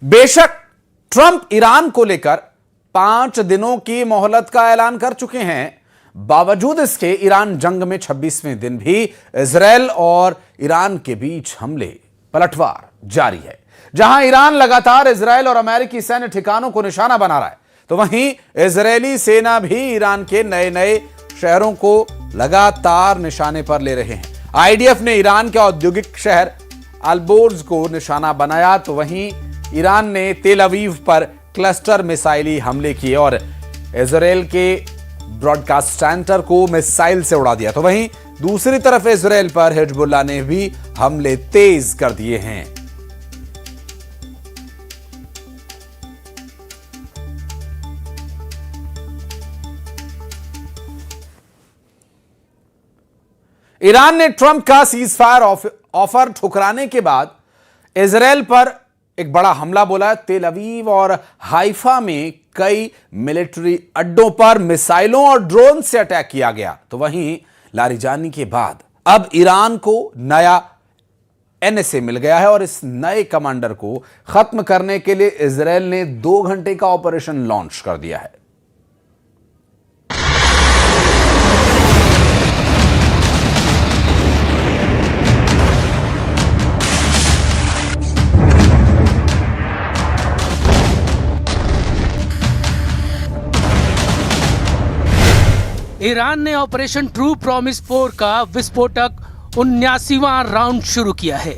बेशक Trump Iran को लेकर 5 दिनों की मोहलत का ऐलान कर चुके हैं, बावजूद इसके ईरान जंग में 26वें दिन भी इजरायल और ईरान के बीच हमले पलटवार जारी है। जहां ईरान लगातार इजरायल और अमेरिकी सैन्य ठिकानों को निशाना बना रहा है, तो वहीं इजरायली सेना भी ईरान के नए नए शहरों को लगातार निशाने पर ले रहे हैं। आईडीएफ ने ईरान के औद्योगिक शहर अल्बोर्ज को निशाना बनाया, तो वहीं ईरान ने तेल अवीव पर क्लस्टर मिसाइली हमले किए और इजरायल के ब्रॉडकास्ट सेंटर को मिसाइल से उड़ा दिया। तो वहीं दूसरी तरफ इजरायल पर हिजबुल्लाह ने भी हमले तेज कर दिए हैं। ईरान ने ट्रंप का सीज फायर ऑफर ठुकराने के बाद इजरायल पर एक बड़ा हमला बोला। तेल अवीव और हाइफा में कई मिलिट्री अड्डों पर मिसाइलों और ड्रोन से अटैक किया गया। तो वहीं लारीजानी के बाद अब ईरान को नया एनएसए मिल गया है और इस नए कमांडर को खत्म करने के लिए इजरायल ने 2 घंटे का ऑपरेशन लॉन्च कर दिया है। ईरान ने ऑपरेशन ट्रू प्रॉमिस 4 का विस्फोटक 79वां राउंड शुरू किया है।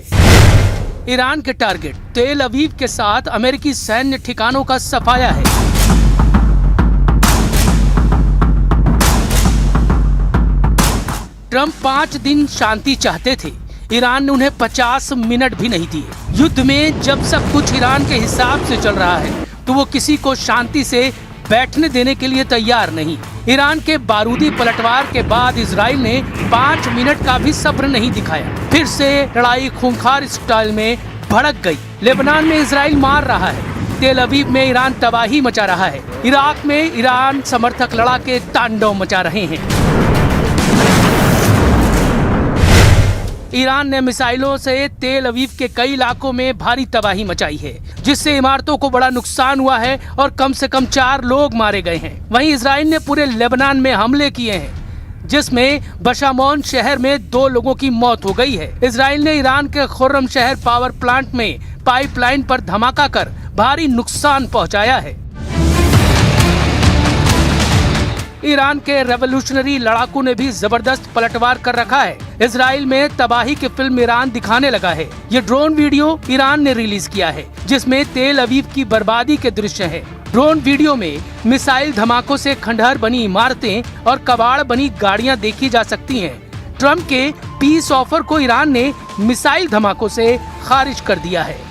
ईरान के टारगेट तेल अवीव के साथ अमेरिकी सैन्य ठिकानों का सफाया है। ट्रंप 5 दिन शांति चाहते थे, ईरान ने उन्हें 50 मिनट भी नहीं दिए। युद्ध में जब सब कुछ ईरान के हिसाब से चल रहा है, तो वो किसी को शांति से बैठने देने के लिए तैयार नहीं। ईरान के बारूदी पलटवार के बाद इजराइल ने 5 मिनट का भी सब्र नहीं दिखाया। फिर से लड़ाई खूंखार स्टाइल में भड़क गई। लेबनान में इजराइल मार रहा है, तेल अवीव में ईरान तबाही मचा रहा है, इराक में ईरान समर्थक लड़ाके तांडव मचा रहे हैं। ईरान ने मिसाइलों से तेल अवीव के कई इलाकों में भारी तबाही मचाई है, जिससे इमारतों को बड़ा नुकसान हुआ है और कम से कम 4 लोग मारे गए हैं। वहीं इजराइल ने पूरे लेबनान में हमले किए हैं, जिसमें बशामोन शहर में 2 लोगों की मौत हो गई है। इजराइल ने ईरान के खुर्रम शहर पावर प्लांट में पाइपलाइन पर धमाका कर भारी नुकसान पहुंचाया है। ईरान के रेवोल्यूशनरी लड़ाकू ने भी जबरदस्त पलटवार कर रखा है। इजराइल में तबाही की फिल्म ईरान दिखाने लगा है। ये ड्रोन वीडियो ईरान ने रिलीज किया है, जिसमें तेल अवीव की बर्बादी के दृश्य हैं। ड्रोन वीडियो में मिसाइल धमाकों से खंडहर बनी इमारतें और कबाड़ बनी गाड़ियां देखी जा सकती हैं। ट्रंप के पीस ऑफर को ईरान ने मिसाइल धमाकों से खारिज कर दिया है।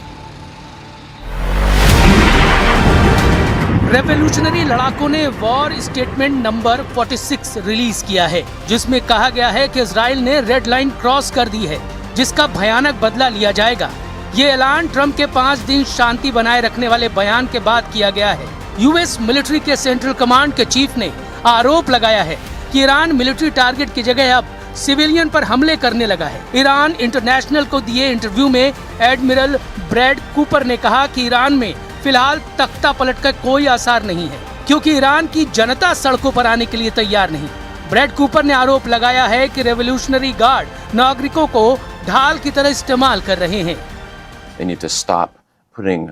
रेवोल्यूशनरी लड़ाकों ने वॉर स्टेटमेंट नंबर 46 रिलीज किया है, जिसमें कहा गया है कि इजराइल ने रेड लाइन क्रॉस कर दी है, जिसका भयानक बदला लिया जाएगा। ये ऐलान ट्रंप के 5 दिन शांति बनाए रखने वाले बयान के बाद किया गया है। यूएस मिलिट्री के सेंट्रल कमांड के चीफ ने आरोप लगाया है कि ईरान मिलिट्री टारगेट की जगह अब सिविलियन पर हमले करने लगा है। ईरान इंटरनेशनल को दिए इंटरव्यू में एडमिरल ब्रैड कूपर ने कहा कि ईरान में फिलहाल तख्ता पलट का कोई आसार नहीं है, क्योंकि ईरान की जनता सड़कों पर आने के लिए तैयार नहीं। ब्रैड कूपर ने आरोप लगाया है कि रेवोल्यूशनरी गार्ड नागरिकों को ढाल की तरह इस्तेमाल कर रहे हैं। They need to stop putting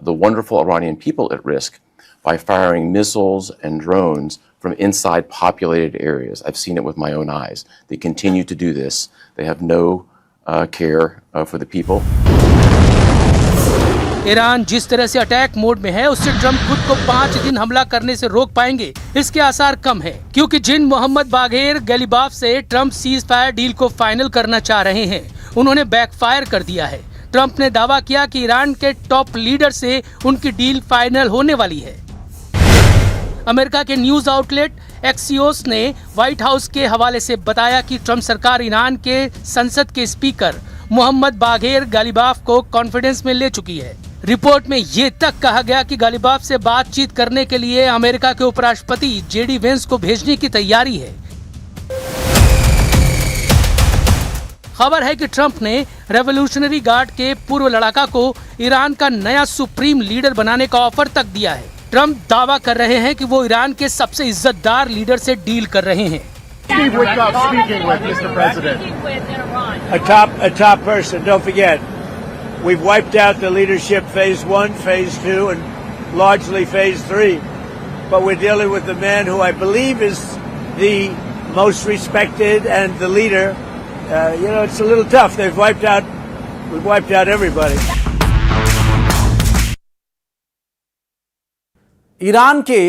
the wonderful Iranian people at risk by firing missiles and drones from inside populated areas. I've seen it with my own eyes. They continue to do this. They have no care for the people. Iran जिस तरह से attack mode में है, उससे Trump खुद को 5 दिन हमला करने से रोक पाएंगे, इसके आसार कम है, क्योंकि जिन मोहम्मद बागेर गलीबाफ से ट्रंप सीज फायर डील को फाइनल करना चाह रहे हैं, उन्होंने बैकफायर कर दिया है। ट्रंप ने दावा किया कि ईरान के टॉप लीडर से उनकी डील फाइनल होने वाली है। अमेरिका के न्यूज आउटलेट एक्सियोस ने व्हाइट हाउस के हवाले से बताया कि ट्रंप सरकार ईरान के संसद के स्पीकर मोहम्मद बागेर गलीबाफ को कॉन्फिडेंस में ले चुकी है। रिपोर्ट में ये तक कहा गया कि गलीबाफ से बातचीत करने के लिए अमेरिका के उपराष्ट्रपति जेडी वेंस को भेजने की तैयारी है। खबर है कि ट्रंप ने रेवोल्यूशनरी गार्ड के पूर्व लड़ाका को ईरान का नया सुप्रीम लीडर बनाने का ऑफर तक दिया है। ट्रंप दावा कर रहे हैं कि वो ईरान के सबसे इज्जतदार लीडर से डील कर रहे हैं। Steve Witkoff speaking with Mr. President. Speaking with in Iran. A top person. Don't forget, we've wiped out the leadership phase 1, phase 2, and largely phase 3. But we're dealing with the man who I believe is the most respected and the leader. It's a little tough. We've wiped out everybody. Iran के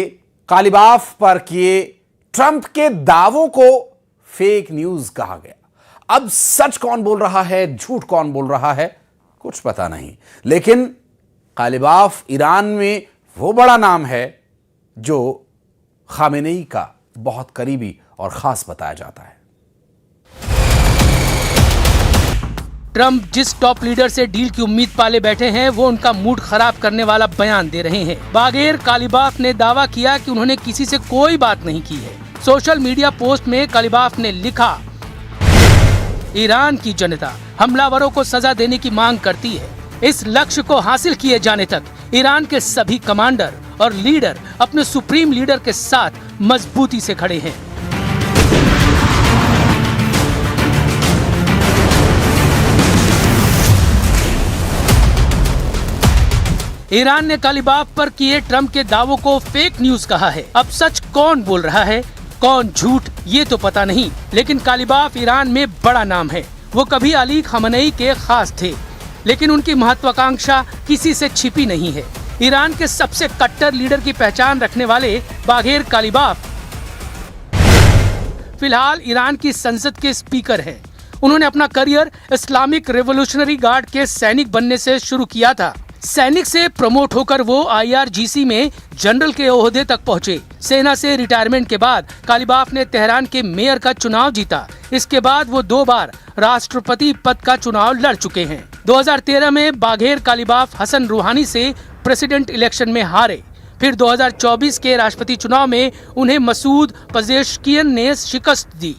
कालिबाफ पर किए Trump के दावों को fake news कहा गया। अब सच कौन बोल रहा है, झूठ कौन बोल रहा है, कुछ पता नहीं। लेकिन कालिबाफ ईरान में वो बड़ा नाम है जो खामेनेई का बहुत करीबी और खास बताया जाता है। ट्रंप जिस टॉप लीडर से डील की उम्मीद पाले बैठे हैं वो उनका मूड खराब करने वाला बयान दे रहे हैं। बागेर कालिबाफ ने दावा किया कि उन्होंने किसी से कोई बात नहीं की है। सोशल मीडिया पोस्ट में कालिबाफ ने लिखा, ईरान की जनता हमलावरों को सजा देने की मांग करती है। इस लक्ष्य को हासिल किए जाने तक ईरान के सभी कमांडर और लीडर अपने सुप्रीम लीडर के साथ मजबूती से खड़े हैं। ईरान ने कालिबाफ पर किए ट्रंप के दावों को फेक न्यूज कहा है। अब सच कौन बोल रहा है, कौन झूठ, ये तो पता नहीं, लेकिन कालिबाफ ईरान में बड़ा नाम है। वो कभी अली खamenei के खास थे, लेकिन उनकी महत्वाकांक्षा किसी से छिपी नहीं है। ईरान के सबसे कट्टर लीडर की पहचान रखने वाले बागेर कालिबाफ फिलहाल ईरान की संसद के स्पीकर हैं। उन्होंने अपना करियर इस्लामिक रेवोल्यूशनरी गार्ड के सैनिक बनने से शुरू किया था। सैनिक से प्रमोट होकर वो IRGC में जनरल के ओहदे तक पहुंचे। सेना से रिटायरमेंट के बाद कालिबाफ ने तेहरान के मेयर का चुनाव जीता। इसके बाद वो 2 बार राष्ट्रपति पद का चुनाव लड़ चुके हैं। 2013 में बागेर कालिबाफ हसन रूहानी से प्रेसिडेंट इलेक्शन में हारे। फिर 2024 के राष्ट्रपति चुनाव में उन्हें मसूद पेजेश्कियन ने शिकस्त दी।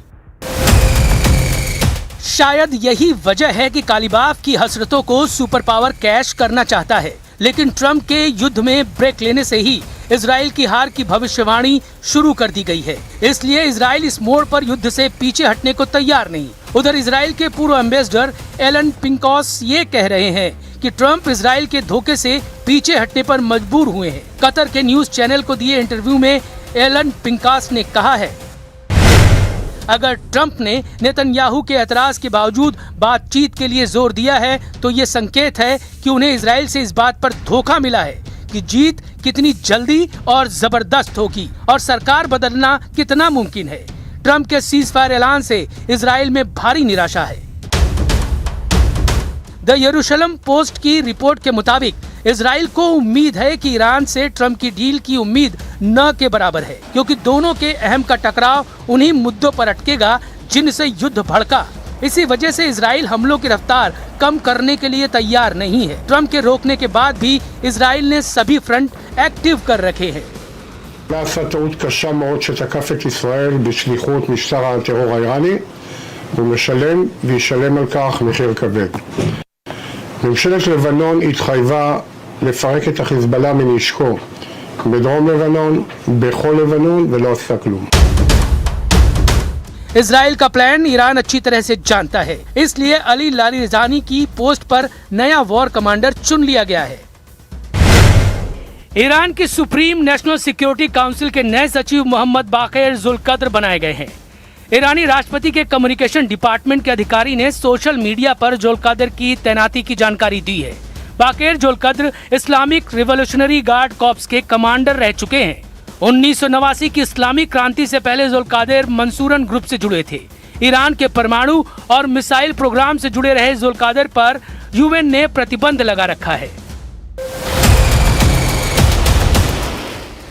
शायद यही वजह है कि कालिबाफ की हसरतों को सुपर पावर कैश करना चाहता है, लेकिन ट्रंप के युद्ध में ब्रेक लेने से ही इजराइल की हार की भविष्यवाणी शुरू कर दी गई है। इसलिए इजराइल इस मोड़ पर युद्ध से पीछे हटने को तैयार नहीं। उधर इजराइल के पूर्व एम्बेसडर एलन पिंकॉस ये कह रहे हैं कि ट्रंप इजराइल के धोखे से पीछे हटने पर मजबूर हुए हैं। कतर के न्यूज चैनल को दिए इंटरव्यू में एलन पिंकॉस ने कहा है, अगर ट्रंप ने नेतन्याहू के एतराज के बावजूद बातचीत के लिए जोर दिया है तो ये संकेत है कि उन्हें इजराइल से इस बात पर धोखा मिला है कि जीत कितनी जल्दी और जबरदस्त होगी और सरकार बदलना कितना मुमकिन है। ट्रंप के सीजफायर ऐलान से इजराइल में भारी निराशा है। द यरूशलम पोस्ट की रिपोर्ट के मुताबिक इजराइल को उम्मीद है कि ईरान से ट्रंप की डील की उम्मीद न के बराबर है, क्योंकि दोनों के अहम का टकराव उन्हीं मुद्दों पर अटकेगा जिनसे युद्ध भड़का। इसी वजह से इजराइल हमलों की रफ्तार कम करने के लिए तैयार नहीं है। ट्रंप के रोकने के बाद भी इजराइल ने सभी फ्रंट एक्टिव कर रखे हैं। עשה טעות קשה מאוד שתקף את ישראל בשליחות משטר הטרור האיראני, והוא משלם וישלם על כך מחיר כבד. ממשלת לבנון התחייבה לפרק את החיזבאללה מנשקו בדרום לבנון, בכל לבנון, ולא עשה כלום. इजराइल का प्लान ईरान अच्छी तरह से जानता है, इसलिए अली लारिजानी की पोस्ट पर नया वॉर कमांडर चुन लिया गया है। ईरान की सुप्रीम नेशनल सिक्योरिटी काउंसिल के नए सचिव मोहम्मद बाक़िर जुल्कद्र बनाए गए हैं। ईरानी राष्ट्रपति के कम्युनिकेशन डिपार्टमेंट के अधिकारी ने सोशल मीडिया पर जुल्कद्र की तैनाती की जानकारी दी है। Bagher Zolghadr Islamic Revolutionary Guard Corps के कमांडर रह चुके हैं। 1989 की इस्लामिक क्रांति से पहले जुल्कद्र मंसूरन ग्रुप से जुड़े थे। ईरान के परमाणु और मिसाइल प्रोग्राम से जुड़े रहे जुल्कद्र पर यूएन ने प्रतिबंध लगा रखा है।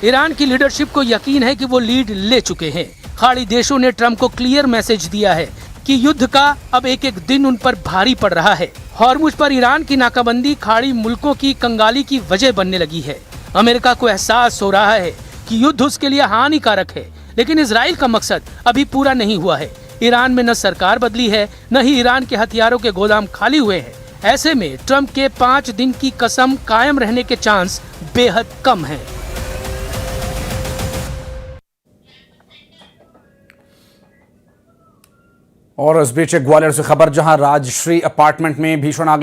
ईरान की लीडरशिप को यकीन है कि वो लीड ले चुके हैं। खाड़ी देशों ने ट्रंप को क्लियर मैसेज दिया है कि युद्ध का अब एक एक दिन उन पर भारी पड़ रहा है। हॉर्मुज पर ईरान की नाकाबंदी खाड़ी मुल्कों की कंगाली की वजह बनने लगी है। अमेरिका को एहसास हो रहा है कि युद्ध उसके लिए हानिकारक है, लेकिन इजराइल का मकसद अभी पूरा नहीं हुआ है। ईरान में न सरकार बदली है, न ही ईरान के हथियारों के गोदाम खाली हुए हैं। ऐसे में ट्रंप के 5 दिन की कसम कायम रहने के चांस बेहद कम हैं। और इस बीच एक ग्वालियर से खबर, जहां राजश्री अपार्टमेंट में भीषण आग